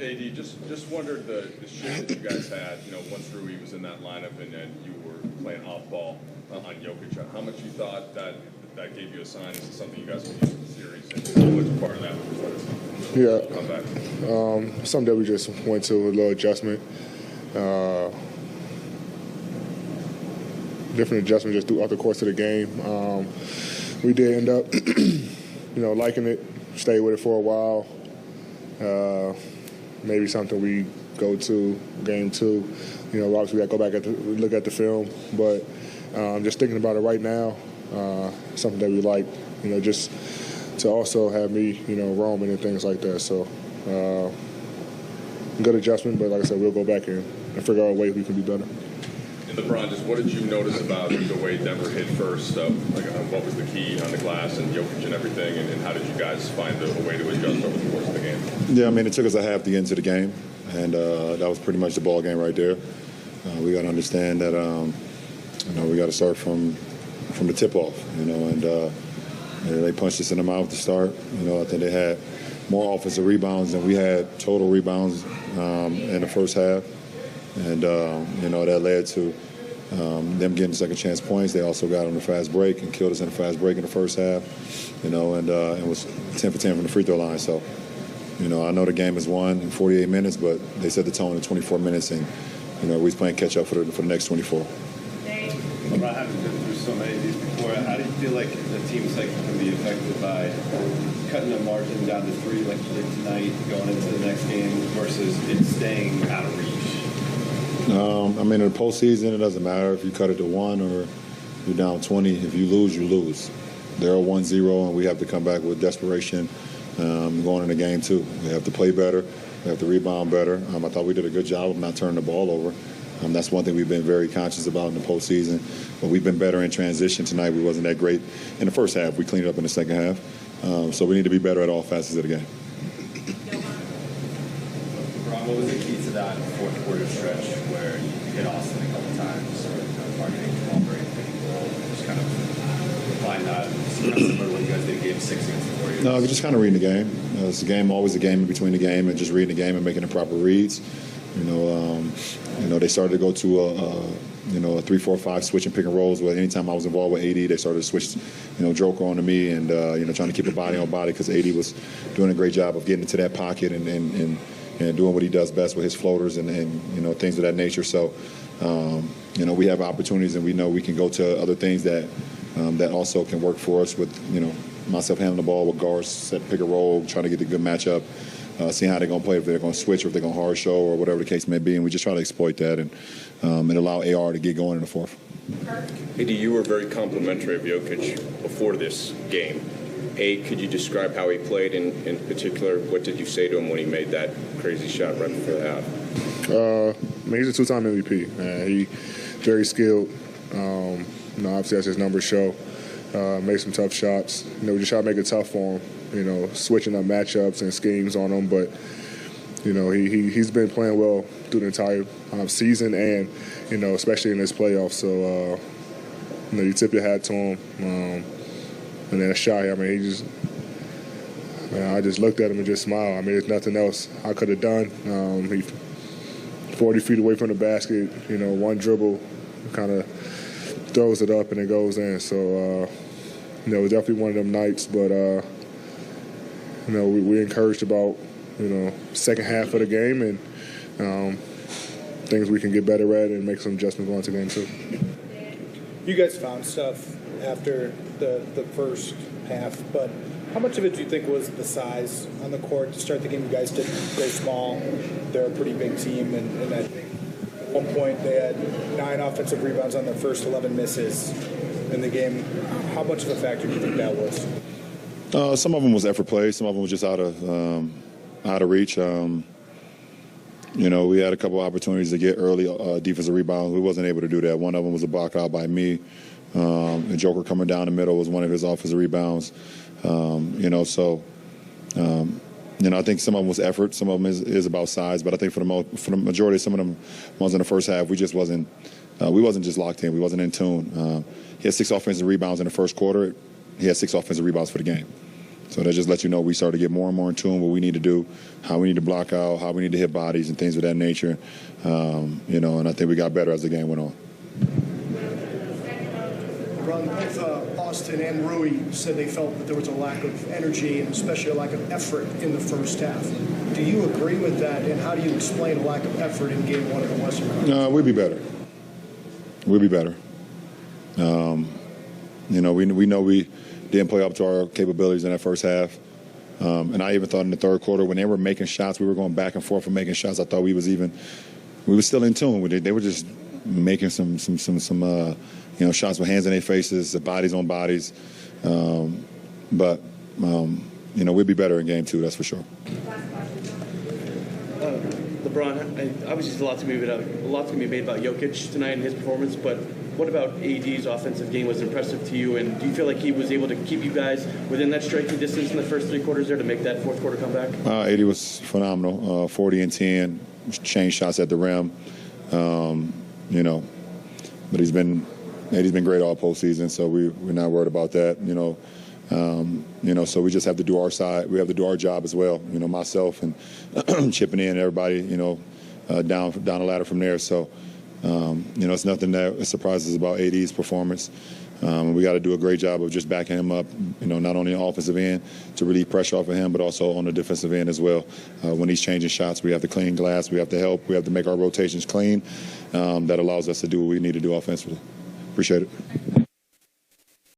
AD, just wondered the shift that you guys had, once Rui was in that lineup and then you were playing off ball on Jokic. How much you thought that gave you a sign? Is this something you guys could use in the series? And what's part of that? Yeah, something that we just went to a little adjustment. Different adjustment just throughout the course of the game. We did end up, liking it, stayed with it for a while. Maybe something we go to game 2. Obviously we got to go back look at the film, but just thinking about it right now, something that we like, just to also have me, roaming and things like that. So good adjustment, but like I said, we'll go back and figure out ways we can be better. And LeBron, just what did you notice about the way Denver hit first? What was the key on the glass and Jokic and everything, and how did you guys find a way to adjust over the course of the game? Yeah, it took us a half to get into the game, and that was pretty much the ball game right there. We got to understand that we got to start from the tip off, and they punched us in the mouth to start. I think they had more offensive rebounds than we had total rebounds in the first half. And, that led to them getting second chance points. They also got on the fast break and killed us in the fast break in the first half, and it was 10 for 10 from the free throw line. So, I know the game is won in 48 minutes, but they set the tone in 24 minutes, and, we was playing catch up for the next 24. LeBron, having been through so many of these before, how do you feel like the team cycle can be affected by cutting the margin down to 3 like you did tonight, going into the next game, versus it staying out of reach? In the postseason, it doesn't matter if you cut it to 1 or you're down 20. If you lose, you lose. They're 1-0, and we have to come back with desperation going into game 2. We have to play better. We have to rebound better. I thought we did a good job of not turning the ball over. That's one thing we've been very conscious about in the postseason. But we've been better in transition tonight. We wasn't that great in the first half. We cleaned it up in the second half. So we need to be better at all facets of the game. Ron, what was the key to that fourth quarter stretch where you hit Austin a couple times, targeting ball break, just kind of applying that similar to what you guys did in game 6 against the Warriors? No, just kind of reading the game. It's a game, always a game in between the game, and just reading the game and making the proper reads. They started to go to a 3-4-5 switch and pick and rolls. Where anytime I was involved with AD, they started to switch, Joker onto me, and trying to keep a body on body, because AD was doing a great job of getting into that pocket and doing what he does best with his floaters and things of that nature. So, we have opportunities, and we know we can go to other things that also can work for us with, myself handling the ball with guards, set pick and roll, trying to get the good matchup, seeing how they're going to play, if they're going to switch or if they're going to hard show or whatever the case may be. And we just try to exploit that and allow AR to get going in the fourth. AD, you were very complimentary of Jokic before this game. Could you describe how he played in particular? What did you say to him when he made that crazy shot right before the half? He's a 2-time MVP. He's very skilled. Obviously, as his numbers show, made some tough shots. We just try to make it tough for him, switching up matchups and schemes on him. But, he's been playing well through the entire season and, especially in this playoff. So, you tip your hat to him. And then a shot, I just looked at him and just smiled. There's nothing else I could have done. He's 40 feet away from the basket, one dribble, kind of throws it up and it goes in. So, it was definitely one of them nights. But, we encouraged about, second half of the game and things we can get better at and make some adjustments going to game 2. You guys found stuff after the first half, but how much of it do you think was the size on the court to start the game? You guys did go small. They're a pretty big team, and I think at one point they had 9 offensive rebounds on their first 11 misses in the game. How much of a factor do you think that was? Some of them was effort play. Some of them was just out of reach. We had a couple opportunities to get early defensive rebounds. We wasn't able to do that. One of them was a block out by me. And Joker coming down the middle was one of his offensive rebounds. I think some of them was effort. Some of them is about size. But I think for the majority of some of them ones in the first half, we wasn't just locked in. We wasn't in tune. He had 6 offensive rebounds in the first quarter. He had 6 offensive rebounds for the game. So that just lets you know we start to get more and more in tune what we need to do, how we need to block out, how we need to hit bodies and things of that nature. And I think we got better as the game went on. Both Austin and Rui said they felt that there was a lack of energy and especially a lack of effort in the first half. Do you agree with that, and how do you explain a lack of effort in Game 1 of the Western Conference? We'll be better. We'll be better. We know we didn't play up to our capabilities in that first half. And I even thought in the third quarter when they were making shots, we were going back and forth and making shots. I thought we were still in tune with it. They were just making some shots with hands in their faces, bodies on bodies. But we'll be better in Game 2, that's for sure. LeBron, obviously there's a lot's going to be made about Jokic tonight and his performance, but what about AD's offensive game was impressive to you, and do you feel like he was able to keep you guys within that striking distance in the first 3 quarters there to make that fourth quarter comeback? AD was phenomenal, 40 and 10, changed shots at the rim, but AD's been great all postseason, so we're not worried about that, so we just have to do our side. We have to do our job as well, myself and chipping in everybody, down the ladder from there. So, it's nothing that surprises about AD's performance. We got to do a great job of just backing him up, not only on the offensive end to relieve pressure off of him, but also on the defensive end as well. When he's changing shots, we have to clean glass, we have to help, we have to make our rotations clean. That allows us to do what we need to do offensively. Appreciate it.